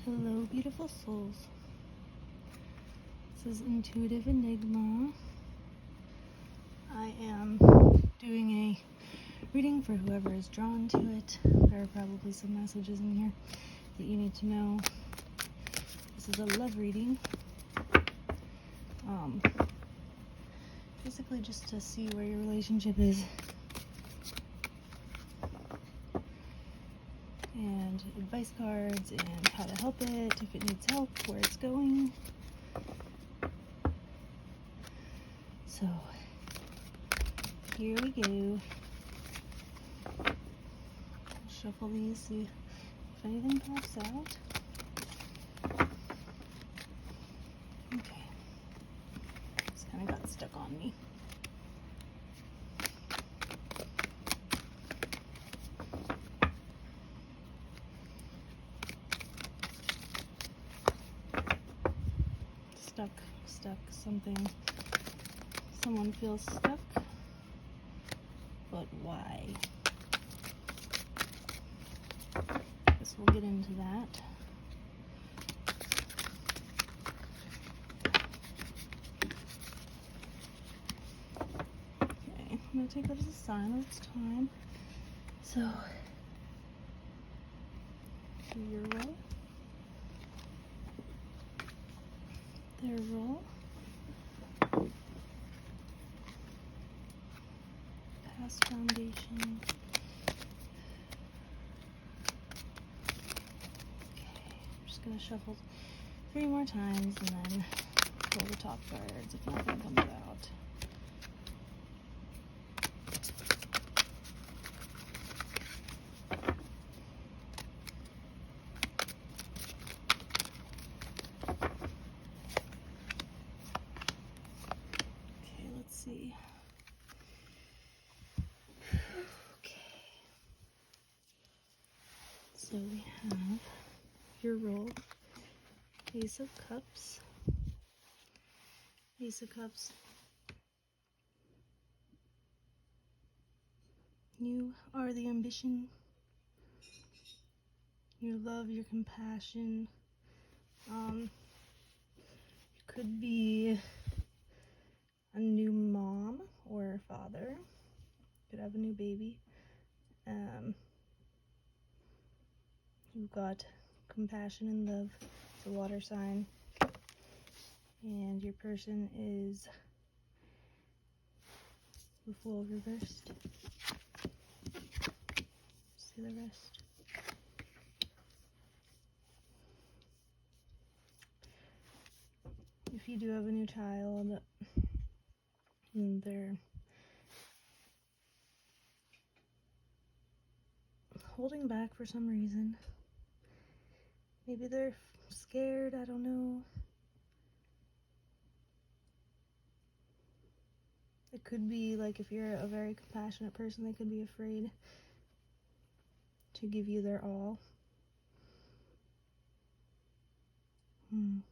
Hello, beautiful souls. This is Intuitive Enigma. I am doing a reading for whoever is drawn to it. There are probably some messages in here that you need to know. This is a love reading. Basically just to see where your relationship is. And advice cards and how to help it, if it needs help, where it's going. So, here we go. Shuffle these, see if anything pops out. Okay. This kind of got stuck on me. Stuck, something. Someone feels stuck, but why? Guess we'll get into that. Okay, I'm gonna take that as a sign that it's time. So, do your roll. Their roll. Past foundation. Okay, I'm just gonna shuffle 3 more times and then roll the top cards if nothing comes out. Okay, let's see. So we have your roll, Ace of Cups. Ace of Cups. You are the ambition, your love, your compassion. You could be a new mom or father. Could have a new baby. You've got compassion and love. It's a water sign. And your person is the Fool reversed. See the rest. If you do have a new child, they're holding back for some reason. Maybe they're scared, I don't know. It could be like if you're a very compassionate person, they could be afraid to give you their all. And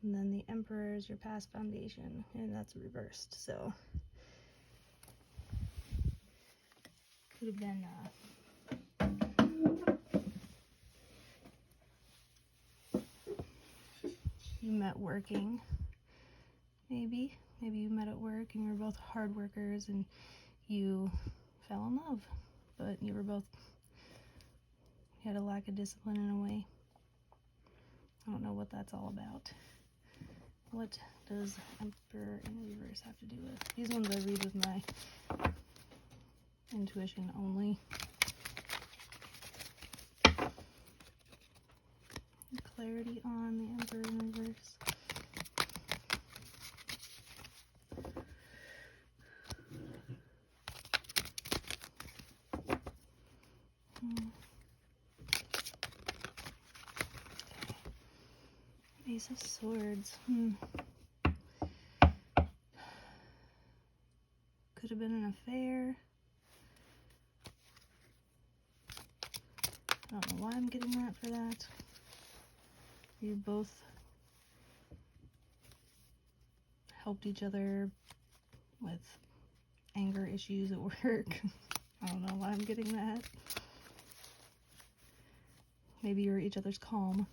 then the Emperor is your past foundation, and that's reversed, so could have been you met working, maybe you met at work and you were both hard workers and you fell in love, but you had a lack of discipline in a way. I don't know what that's all about. What does Emperor in reverse have to do with? These ones I read with my intuition only. Clarity on the Emperor in reverse. Ace of Swords. Could have been an affair. I don't know why I'm getting that for that. You both helped each other with anger issues at work. I don't know why I'm getting that. maybe you're each other's calm.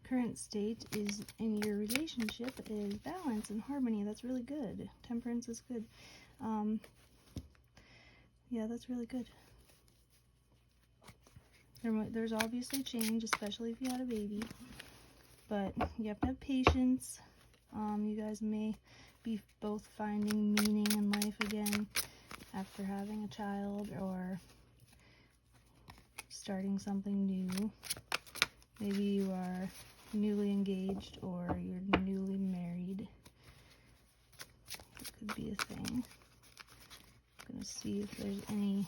The current state is in your relationship is balance and harmony. That's really good. Temperance is good. Yeah, that's really good. There's obviously change, especially if you had a baby, but you have to have patience. You guys may be both finding meaning in life again after having a child or starting something new. Maybe you are newly engaged or you're newly married. It could be a thing. I'm gonna see if there's any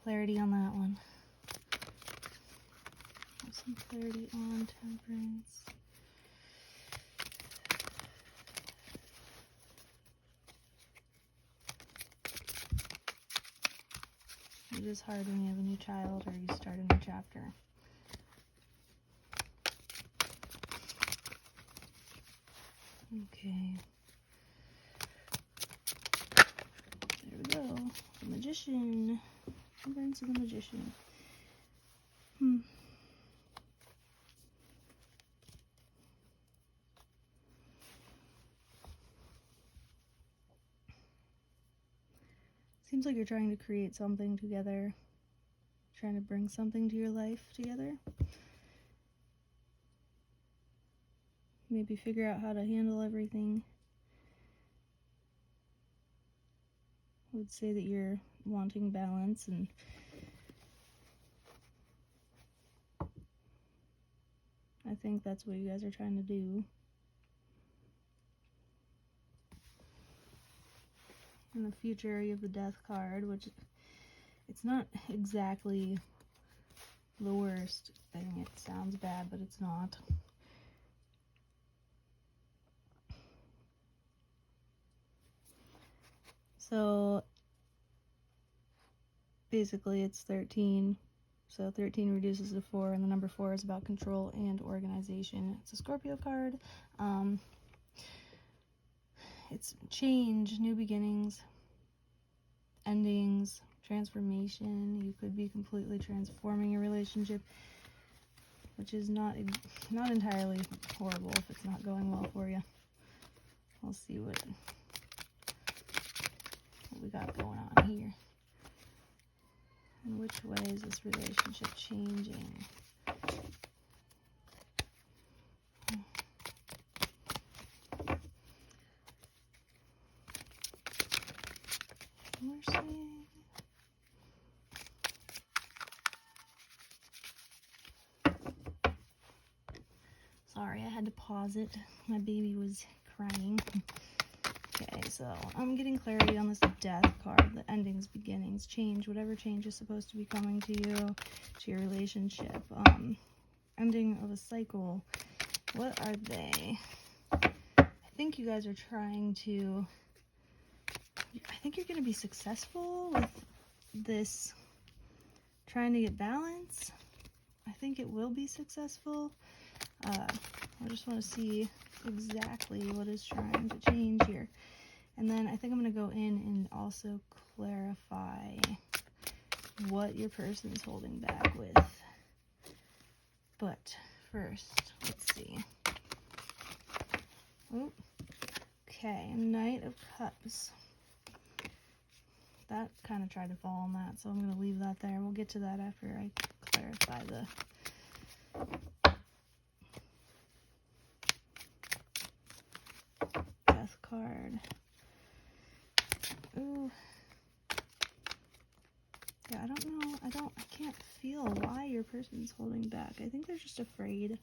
clarity on that one. Some clarity on temperance. It is hard when you have a new child or you start a new chapter. Okay. There we go. The Magician. Temperance of the Magician. Seems like you're trying to create something together. Trying to bring something to your life together. Maybe figure out how to handle everything. I would say that you're wanting balance, and I think that's what you guys are trying to do. In the future, you have the Death card, which it's not exactly the worst thing. It sounds bad, but it's not. So basically it's 13. So 13 reduces to 4, and the number 4 is about control and organization. It's a Scorpio card. It's change, new beginnings, endings, transformation. You could be completely transforming your relationship, which is not entirely horrible if it's not going well for you. I'll see what we got going on here. In which way is this relationship changing? Mercy. Sorry, I had to pause it. My baby was crying. Okay, so I'm getting clarity on this Death card. The endings, beginnings, change, whatever change is supposed to be coming to you, to your relationship. Ending of a cycle. What are they? I think you guys are trying to... I think you're going to be successful with this, trying to get balance. I think it will be successful. I just want to see exactly what is trying to change here. And then I think I'm going to go in and also clarify what your person is holding back with. But first, let's see. Oh, okay, Knight of Cups. That kind of tried to fall on that, so I'm going to leave that there. We'll get to that after I clarify the... Death card. Ooh. Yeah, I don't know. I can't feel why your person's holding back. I think they're just afraid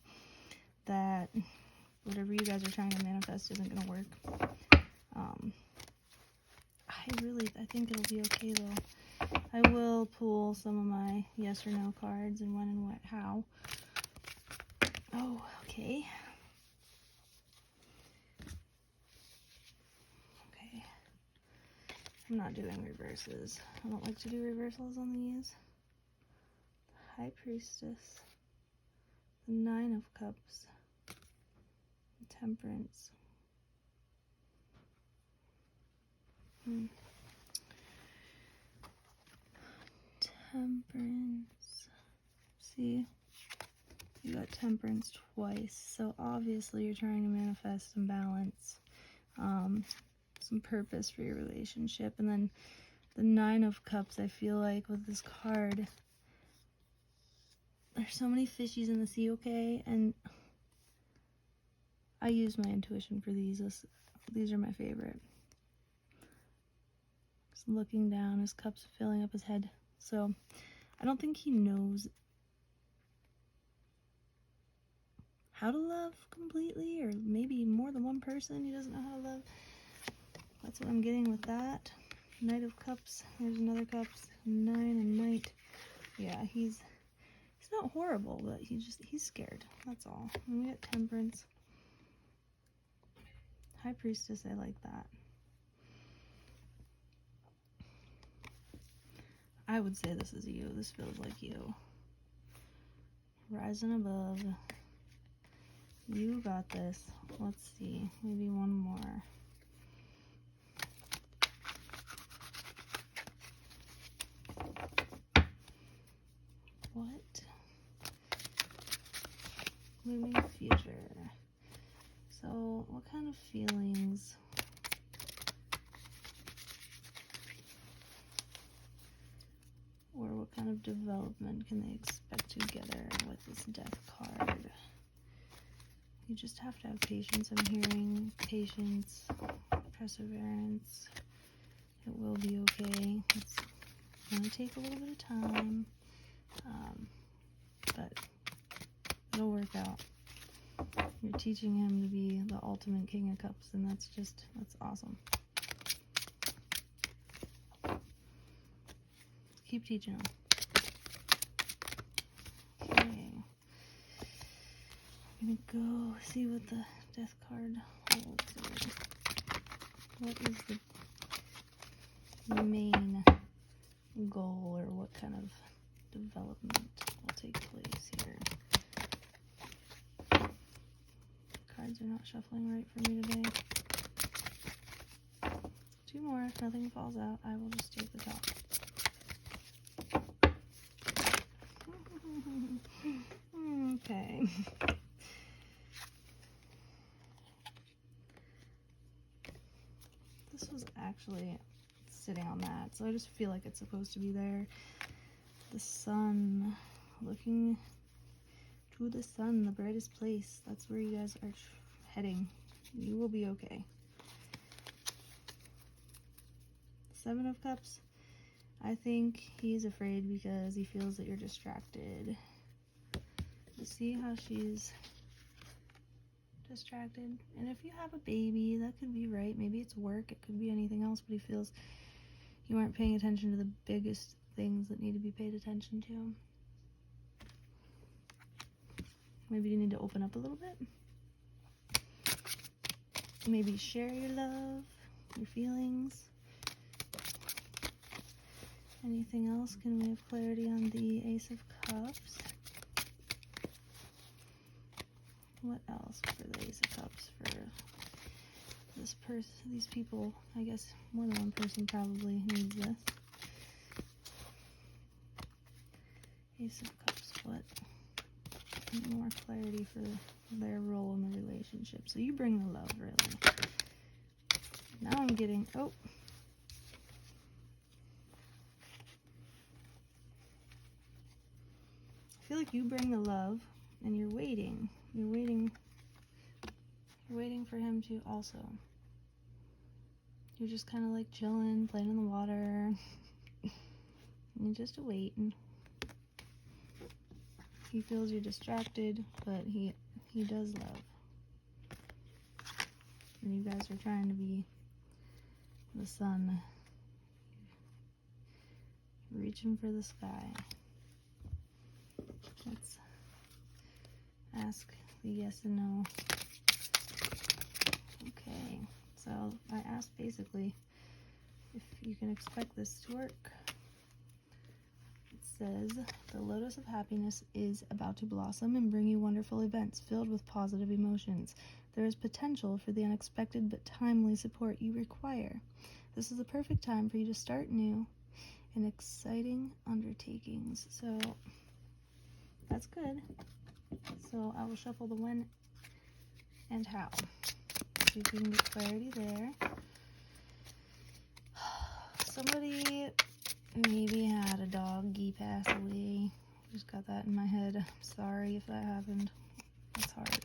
that whatever you guys are trying to manifest isn't going to work. I think it'll be okay though. I will pull some of my yes or no cards and when and what, how. Oh, okay. Okay. I'm not doing reverses. I don't like to do reversals on these. The High Priestess. The Nine of Cups. Temperance. Temperance. See? You got temperance twice. So obviously you're trying to manifest some balance, some purpose for your relationship. And then the Nine of Cups, I feel like with this card, there's so many fishies in the sea, okay? And I use my intuition for these. These are my favorite. Just looking down, his cup's filling up his head. So I don't think he knows how to love completely, or maybe more than one person. He doesn't know how to love. That's what I'm getting with that. Knight of Cups. There's another Cups. 9 and Knight. Yeah, he's not horrible, but he's scared. That's all. And we got Temperance. High Priestess, I like that. I would say this is you. This feels like you. Rising above. You got this. Let's see. Maybe one more. What? Moving future. So, what kind of feelings? Or what kind of development can they expect together with this Death card? You just have to have patience. I'm hearing patience, perseverance. It will be okay. It's going to take a little bit of time, but it'll work out. You're teaching him to be the ultimate King of Cups, and that's awesome. Keep teaching him. Okay. I'm gonna go see what the Death card holds. What is the main goal, or what kind of development will take place here? Cards are not shuffling right for me today. 2 more. If nothing falls out, I will just take the top. Okay. This was actually sitting on that, so I just feel like it's supposed to be there. The sun, looking to the sun, the brightest place. That's where you guys are heading. You will be okay. 7 of Cups. I think he's afraid because he feels that you're distracted. You see how she's distracted? And if you have a baby, that could be right. Maybe it's work. It could be anything else, but he feels you aren't paying attention to the biggest things that need to be paid attention to. Maybe you need to open up a little bit. Maybe share your love, your feelings. Anything else? Can we have clarity on the Ace of Cups? What else for the Ace of Cups for this person? These people, I guess more than one person probably needs this. Ace of Cups, what? More clarity for their role in the relationship. So you bring the love, really. Now I'm getting, oh. I feel like you bring the love, and you're waiting. You're waiting for him to also. You're just kind of like chilling, playing in the water. You're just waiting. He feels you're distracted, but he does love. And you guys are trying to be the sun. Reaching for the sky. Let's ask the yes and no. Okay, so I asked basically if you can expect this to work. It says, the lotus of happiness is about to blossom and bring you wonderful events filled with positive emotions. There is potential for the unexpected but timely support you require. This is the perfect time for you to start new and exciting undertakings. So that's good. So I will shuffle the when and how. See if we can get clarity there. Somebody maybe had a doggy pass away. Just got that in my head. Sorry if that happened. It's hard.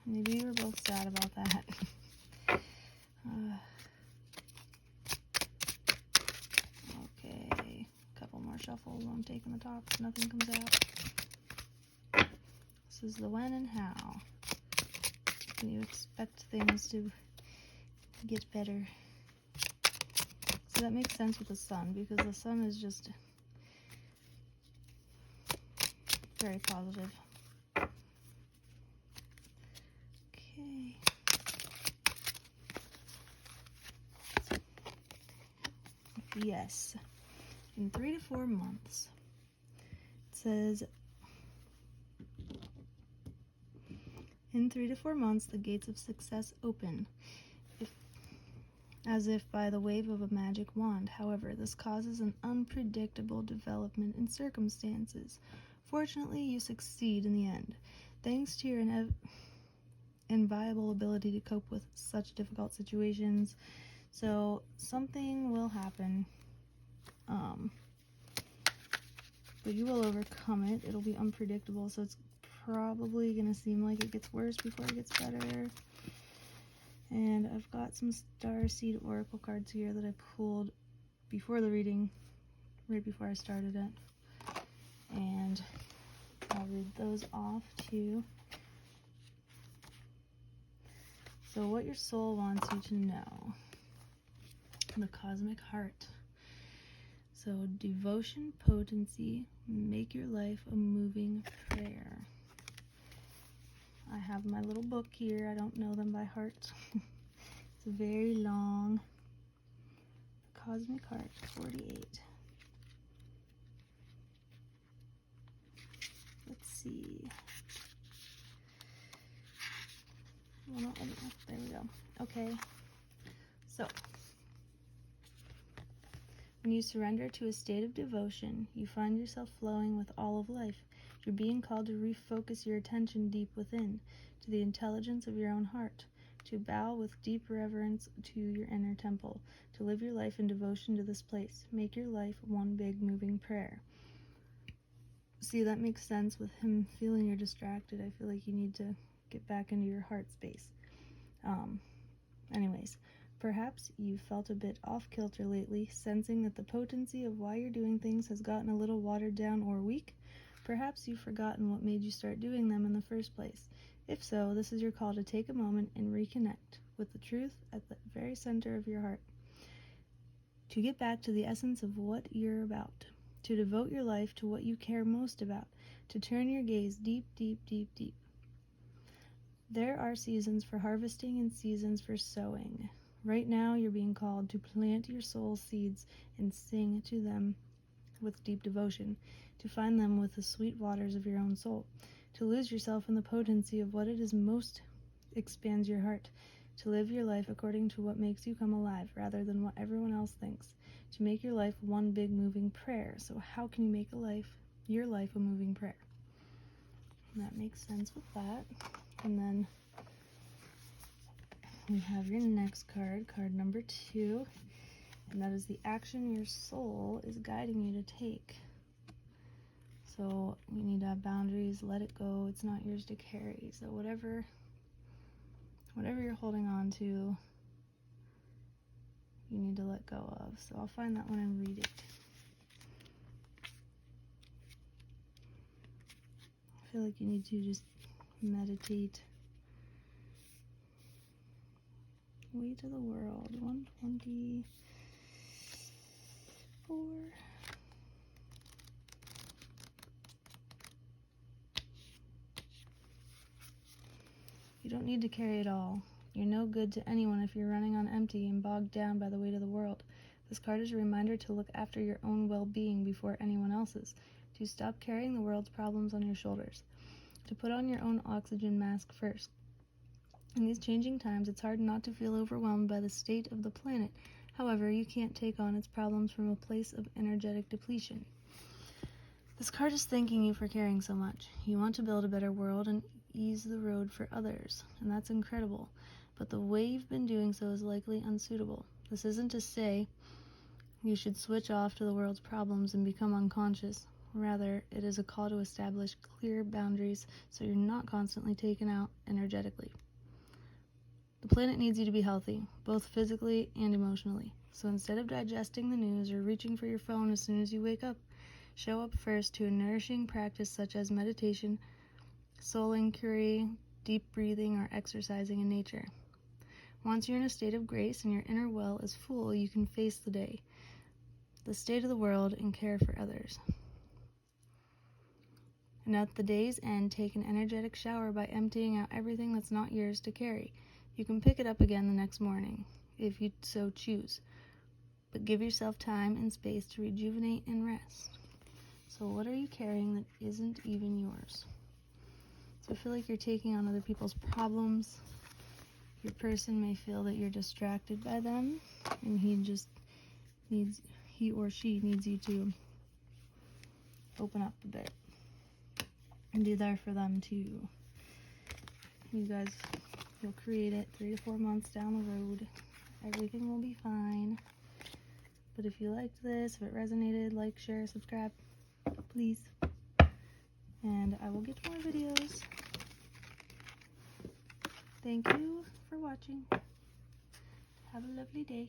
Maybe you were both sad about that. Okay, a couple more shuffles. I'm taking the top. Nothing comes out. This is the when and how. Can you expect things to get better? So that makes sense with the sun, because the sun is just very positive. Okay. Yes. In 3 to 4 months. It says, in 3 to 4 months, the gates of success open, as if by the wave of a magic wand. However, this causes an unpredictable development in circumstances. Fortunately, you succeed in the end, thanks to your inviolable ability to cope with such difficult situations. So something will happen, but you will overcome it. It'll be unpredictable, so it's probably going to seem like it gets worse before it gets better. And I've got some Starseed Oracle cards here that I pulled before the reading, right before I started it. And I'll read those off too. So what your soul wants you to know. The Cosmic Heart. So devotion, potency, make your life a moving prayer. I have my little book here. I don't know them by heart. It's very long. The Cosmic Heart, 48. Let's see. Well, no, there we go. Okay. So, when you surrender to a state of devotion, you find yourself flowing with all of life. You're being called to refocus your attention deep within, to the intelligence of your own heart, to bow with deep reverence to your inner temple, to live your life in devotion to this place. Make your life one big moving prayer. See, that makes sense with him feeling you're distracted. I feel like you need to get back into your heart space. Anyways, perhaps you felt a bit off-kilter lately, sensing that the potency of why you're doing things has gotten a little watered down or weak. Perhaps you've forgotten what made you start doing them in the first place. If so, this is your call to take a moment and reconnect with the truth at the very center of your heart. To get back to the essence of what you're about. To devote your life to what you care most about. To turn your gaze deep, deep, deep, deep. There are seasons for harvesting and seasons for sowing. Right now, you're being called to plant your soul's seeds and sing to them with deep devotion, to find them with the sweet waters of your own soul, to lose yourself in the potency of what it is most expands your heart, to live your life according to what makes you come alive rather than what everyone else thinks, to make your life one big moving prayer. So how can you make your life a moving prayer? And that makes sense with that. And then we have your next card, card number 2, and that is the action your soul is guiding you to take. So you need to have boundaries, let it go, it's not yours to carry. So whatever you're holding on to, you need to let go of. So I'll find that one and read it. I feel like you need to just meditate. Weight of the World, 124. You don't need to carry it all. You're no good to anyone if you're running on empty and bogged down by the weight of the world. This card is a reminder to look after your own well-being before anyone else's, to stop carrying the world's problems on your shoulders, to put on your own oxygen mask first. In these changing times, it's hard not to feel overwhelmed by the state of the planet. However, you can't take on its problems from a place of energetic depletion. This card is thanking you for caring so much. You want to build a better world and ease the road for others, and that's incredible. But the way you've been doing so is likely unsuitable. This isn't to say you should switch off to the world's problems and become unconscious. Rather, it is a call to establish clear boundaries so you're not constantly taken out energetically. The planet needs you to be healthy, both physically and emotionally. So instead of digesting the news or reaching for your phone as soon as you wake up, show up first to a nourishing practice such as meditation, soul inquiry, deep breathing, or exercising in nature. Once you're in a state of grace and your inner well is full, you can face the day, the state of the world, and care for others. And at the day's end, take an energetic shower by emptying out everything that's not yours to carry. You can pick it up again the next morning, if you so choose. But give yourself time and space to rejuvenate and rest. So what are you carrying that isn't even yours? So I feel like you're taking on other people's problems. Your person may feel that you're distracted by them, and he or she needs you to open up a bit and be there for them too. You guys, you'll create it 3 to 4 months down the road. Everything will be fine. But if you liked this, if it resonated, like, share, subscribe, please. And I will get more videos. Thank you for watching. Have a lovely day.